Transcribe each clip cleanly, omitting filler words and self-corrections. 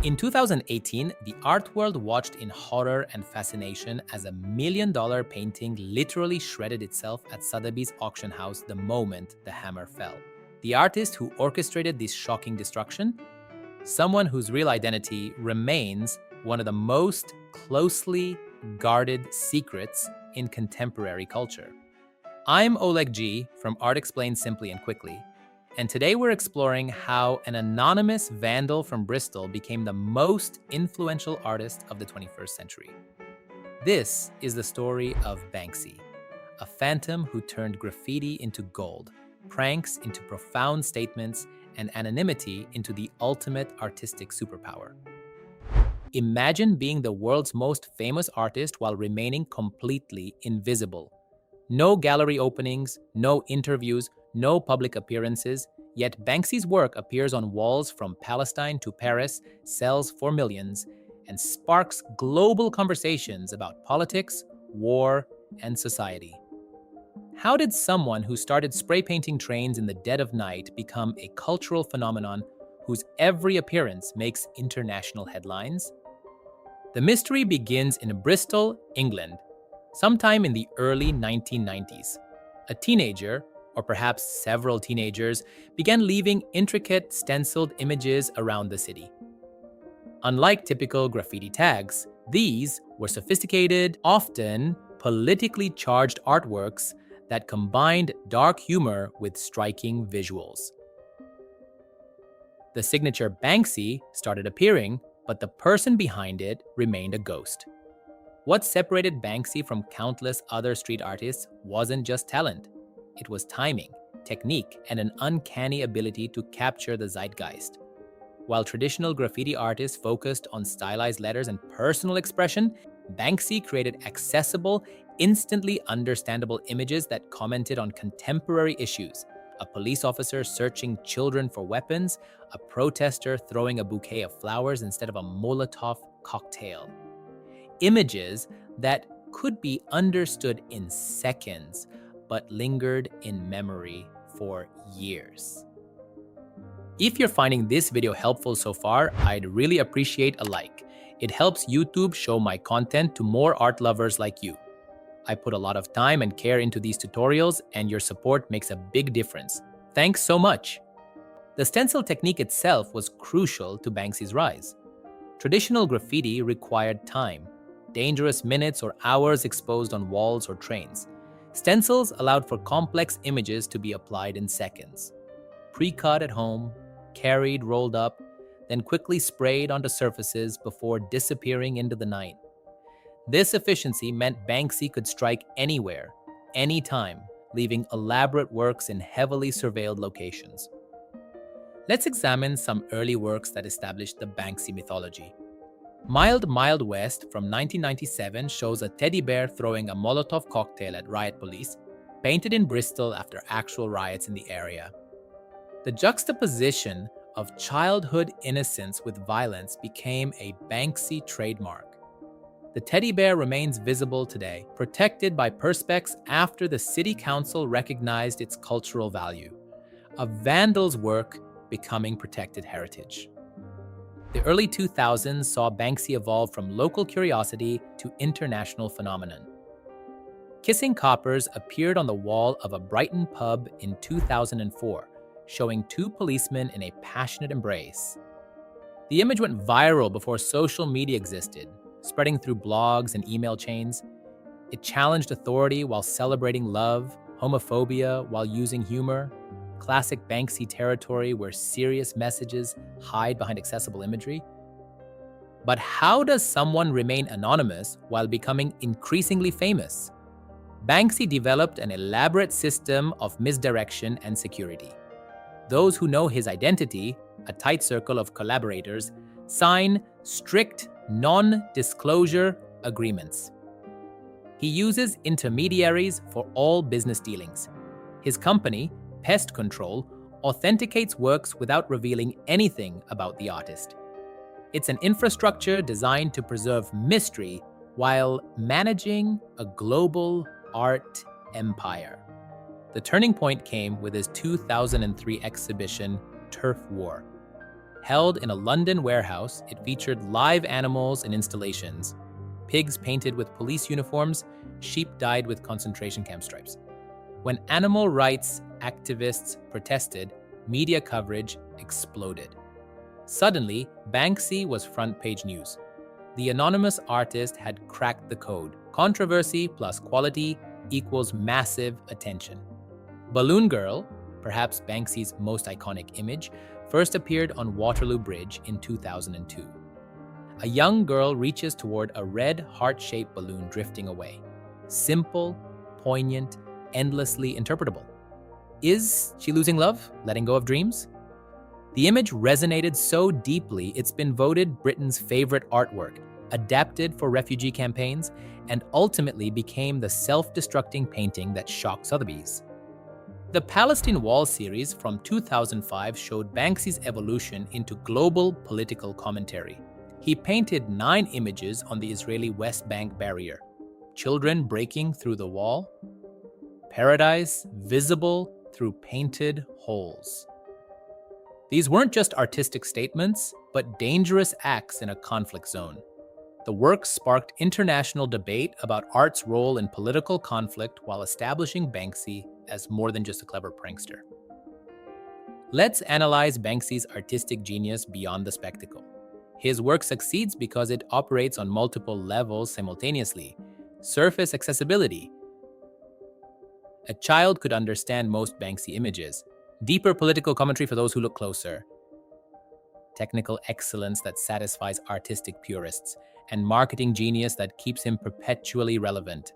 In 2018, the art world watched in horror and fascination as a $1 million painting literally shredded itself at Sotheby's auction house the moment the hammer fell. The artist who orchestrated this shocking destruction? Someone whose real identity remains one of the most closely guarded secrets in contemporary culture. I'm Oleg G from Art Explained Simply and Quickly, and today we're exploring how an anonymous vandal from Bristol became the most influential artist of the 21st century. This is the story of Banksy, a phantom who turned graffiti into gold, pranks into profound statements, and anonymity into the ultimate artistic superpower. Imagine being the world's most famous artist while remaining completely invisible. No gallery openings, no interviews, no public appearances, yet Banksy's work appears on walls from Palestine to Paris, sells for millions, and sparks global conversations about politics, war, and society. How did someone who started spray painting trains in the dead of night become a cultural phenomenon whose every appearance makes international headlines? The mystery begins in Bristol, England, sometime in the early 1990s. A teenager, or perhaps several teenagers, began leaving intricate stenciled images around the city. Unlike typical graffiti tags, these were sophisticated, often politically charged artworks that combined dark humor with striking visuals. The signature Banksy started appearing, but the person behind it remained a ghost. What separated Banksy from countless other street artists wasn't just talent. It was timing, technique, and an uncanny ability to capture the zeitgeist. While traditional graffiti artists focused on stylized letters and personal expression, Banksy created accessible, instantly understandable images that commented on contemporary issues. A police officer searching children for weapons, a protester throwing a bouquet of flowers instead of a Molotov cocktail. Images that could be understood in seconds, but lingered in memory for years. If you're finding this video helpful so far, I'd really appreciate a like. It helps YouTube show my content to more art lovers like you. I put a lot of time and care into these tutorials, and your support makes a big difference. Thanks so much. The stencil technique itself was crucial to Banksy's rise. Traditional graffiti required time, dangerous minutes or hours exposed on walls or trains. Stencils allowed for complex images to be applied in seconds. Pre-cut at home, carried rolled up, then quickly sprayed onto surfaces before disappearing into the night. This efficiency meant Banksy could strike anywhere, anytime, leaving elaborate works in heavily surveilled locations. Let's examine some early works that established the Banksy mythology. Mild West from 1997 shows a teddy bear throwing a Molotov cocktail at riot police, painted in Bristol after actual riots in the area. The juxtaposition of childhood innocence with violence became a Banksy trademark. The teddy bear remains visible today, protected by perspex after the city council recognized its cultural value, a vandal's work becoming protected heritage. The early 2000s saw Banksy evolve from local curiosity to international phenomenon. Kissing coppers appeared on the wall of a Brighton pub in 2004, showing two policemen in a passionate embrace. The image went viral before social media existed, spreading through blogs and email chains. It challenged authority while celebrating love, homophobia while using humor, classic Banksy territory where serious messages hide behind accessible imagery. But how does someone remain anonymous while becoming increasingly famous? Banksy developed an elaborate system of misdirection and security. Those who know his identity, a tight circle of collaborators, sign strict non-disclosure agreements. He uses intermediaries for all business dealings. His company, Pest Control, authenticates works without revealing anything about the artist. It's an infrastructure designed to preserve mystery while managing a global art empire. The turning point came with his 2003 exhibition, Turf War. Held in a London warehouse, it featured live animals and installations. Pigs painted with police uniforms, sheep dyed with concentration camp stripes. When animal rights activists protested, media coverage exploded. Suddenly, Banksy was front-page news. The anonymous artist had cracked the code. Controversy plus quality equals massive attention. Balloon Girl, perhaps Banksy's most iconic image, first appeared on Waterloo Bridge in 2002. A young girl reaches toward a red heart-shaped balloon drifting away. Simple, poignant, endlessly interpretable. Is she losing love, letting go of dreams? The image resonated so deeply it's been voted Britain's favorite artwork, adapted for refugee campaigns, and ultimately became the self-destructing painting that shocked Sotheby's. The Palestine Wall series from 2005 showed Banksy's evolution into global political commentary. He painted 9 images on the Israeli West Bank barrier. Children breaking through the wall. Paradise visible through painted holes. These weren't just artistic statements, but dangerous acts in a conflict zone. The work sparked international debate about art's role in political conflict while establishing Banksy as more than just a clever prankster. Let's analyze Banksy's artistic genius beyond the spectacle. His work succeeds because it operates on multiple levels simultaneously. Surface accessibility. A child could understand most Banksy images. Deeper political commentary for those who look closer. Technical excellence that satisfies artistic purists. And marketing genius that keeps him perpetually relevant.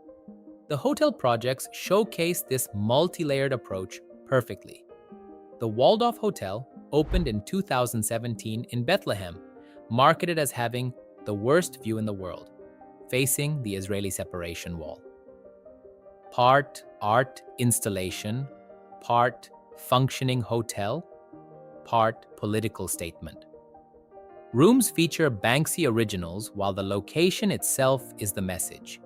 The hotel projects showcase this multi-layered approach perfectly. The Waldorf Hotel opened in 2017 in Bethlehem, marketed as having the worst view in the world, facing the Israeli separation wall. Part art installation, part functioning hotel, part political statement. Rooms feature Banksy originals while the location itself is the message.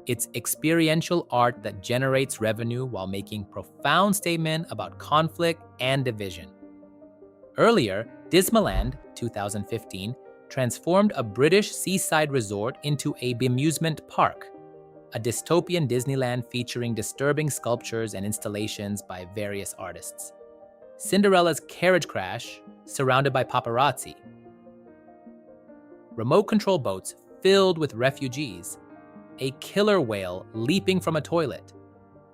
It's experiential art that generates revenue while making profound statement about conflict and division. Earlier, Dismaland, 2015, transformed a British seaside resort into a bemusement park, a dystopian Disneyland featuring disturbing sculptures and installations by various artists. Cinderella's carriage crash, surrounded by paparazzi. Remote control boats filled with refugees. A killer whale leaping from a toilet.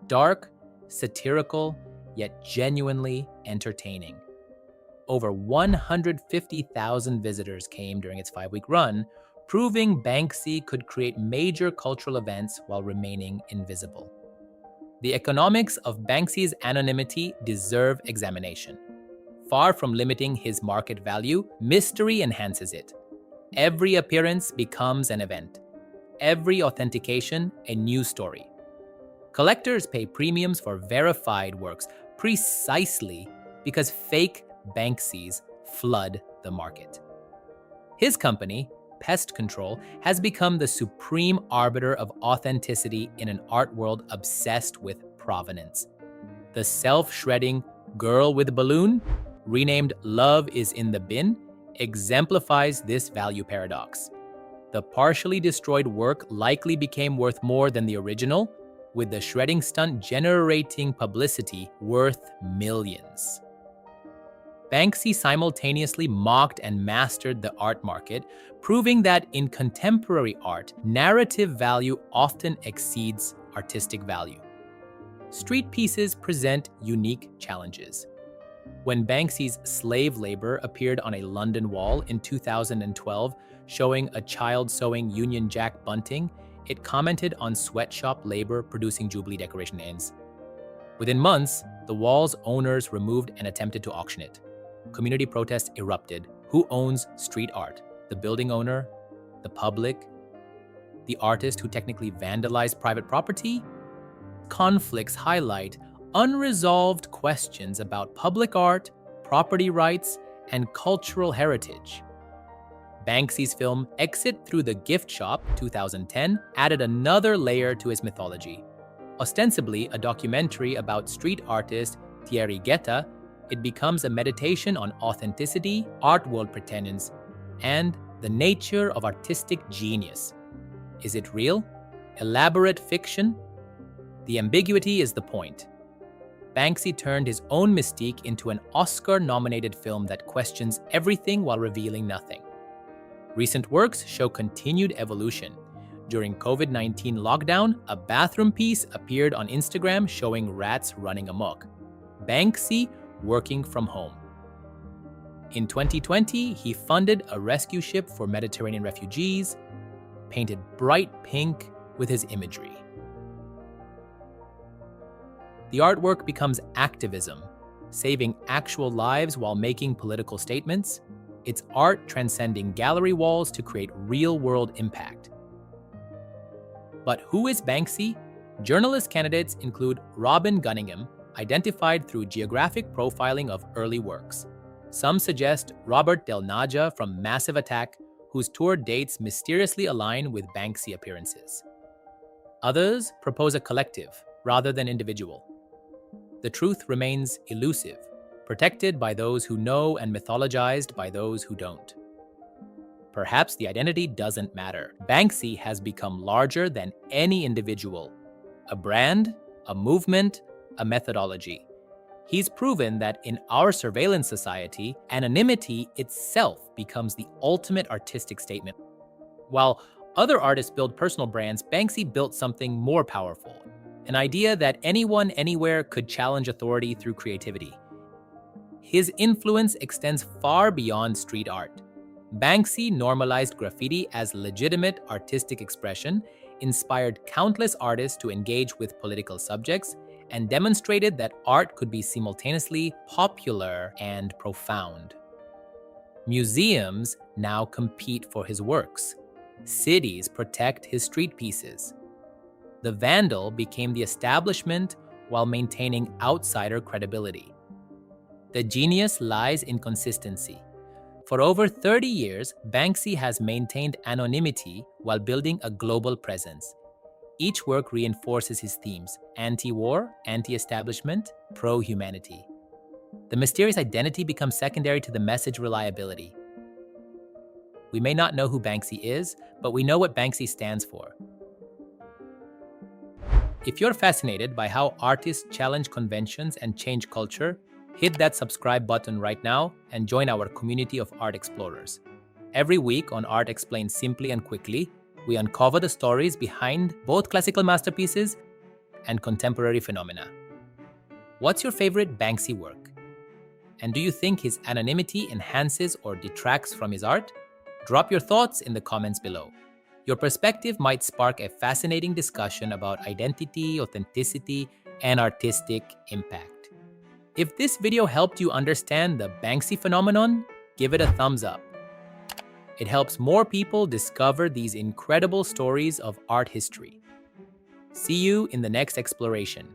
Dark, satirical, yet genuinely entertaining. Over 150,000 visitors came during its 5-week run, proving Banksy could create major cultural events while remaining invisible. The economics of Banksy's anonymity deserve examination. Far from limiting his market value, mystery enhances it. Every appearance becomes an event. Every authentication, a news story. Collectors pay premiums for verified works precisely because fake Banksys flood the market. His company, Pest Control, has become the supreme arbiter of authenticity in an art world obsessed with provenance. The self-shredding girl with a balloon, renamed Love is in the Bin, exemplifies this value paradox. The partially destroyed work likely became worth more than the original, with the shredding stunt generating publicity worth millions. Banksy simultaneously mocked and mastered the art market, proving that in contemporary art, narrative value often exceeds artistic value. Street pieces present unique challenges. When Banksy's slave labor appeared on a London wall in 2012, showing a child sewing Union Jack bunting, it commented on sweatshop labor producing Jubilee decoration ends. Within months, the wall's owners removed and attempted to auction it. Community protests erupted. Who owns street art? The building owner? The public? The artist who technically vandalized private property? Conflicts highlight unresolved questions about public art, property rights, and cultural heritage. Banksy's film Exit Through the Gift Shop, 2010, added another layer to his mythology. Ostensibly a documentary about street artist Thierry Guetta, It becomes a meditation on authenticity, art world pretensions, and the nature of artistic genius. Is it real? Elaborate fiction? The ambiguity is the point. Banksy turned his own mystique into an Oscar-nominated film that questions everything while revealing nothing. Recent works show continued evolution. During COVID-19 lockdown, a bathroom piece appeared on Instagram showing rats running amok. Banksy working from home. In 2020, he funded a rescue ship for Mediterranean refugees, painted bright pink with his imagery. The artwork becomes activism, saving actual lives while making political statements. It's art transcending gallery walls to create real-world impact. But who is Banksy? Journalist candidates include Robin Gunningham, identified through geographic profiling of early works. Some suggest Robert Del Naja from Massive Attack, whose tour dates mysteriously align with Banksy appearances. Others propose a collective rather than individual. The truth remains elusive, protected by those who know and mythologized by those who don't. Perhaps the identity doesn't matter. Banksy has become larger than any individual. A brand, a movement, a methodology. He's proven that in our surveillance society, anonymity itself becomes the ultimate artistic statement. While other artists build personal brands, Banksy built something more powerful. An idea that anyone, anywhere could challenge authority through creativity. His influence extends far beyond street art. Banksy normalized graffiti as legitimate artistic expression, inspired countless artists to engage with political subjects, and demonstrated that art could be simultaneously popular and profound. Museums now compete for his works. Cities protect his street pieces. The vandal became the establishment while maintaining outsider credibility. The genius lies in consistency. For over 30 years, Banksy has maintained anonymity while building a global presence. Each work reinforces his themes: anti-war, anti-establishment, pro-humanity. The mysterious identity becomes secondary to the message reliability. We may not know who Banksy is, but we know what Banksy stands for. If you're fascinated by how artists challenge conventions and change culture, hit that subscribe button right now and join our community of art explorers. Every week on Art Explained Simply and Quickly, we uncover the stories behind both classical masterpieces and contemporary phenomena. What's your favorite Banksy work? And do you think his anonymity enhances or detracts from his art? Drop your thoughts in the comments below. Your perspective might spark a fascinating discussion about identity, authenticity, and artistic impact. If this video helped you understand the Banksy phenomenon, give it a thumbs up. It helps more people discover these incredible stories of art history. See you in the next exploration.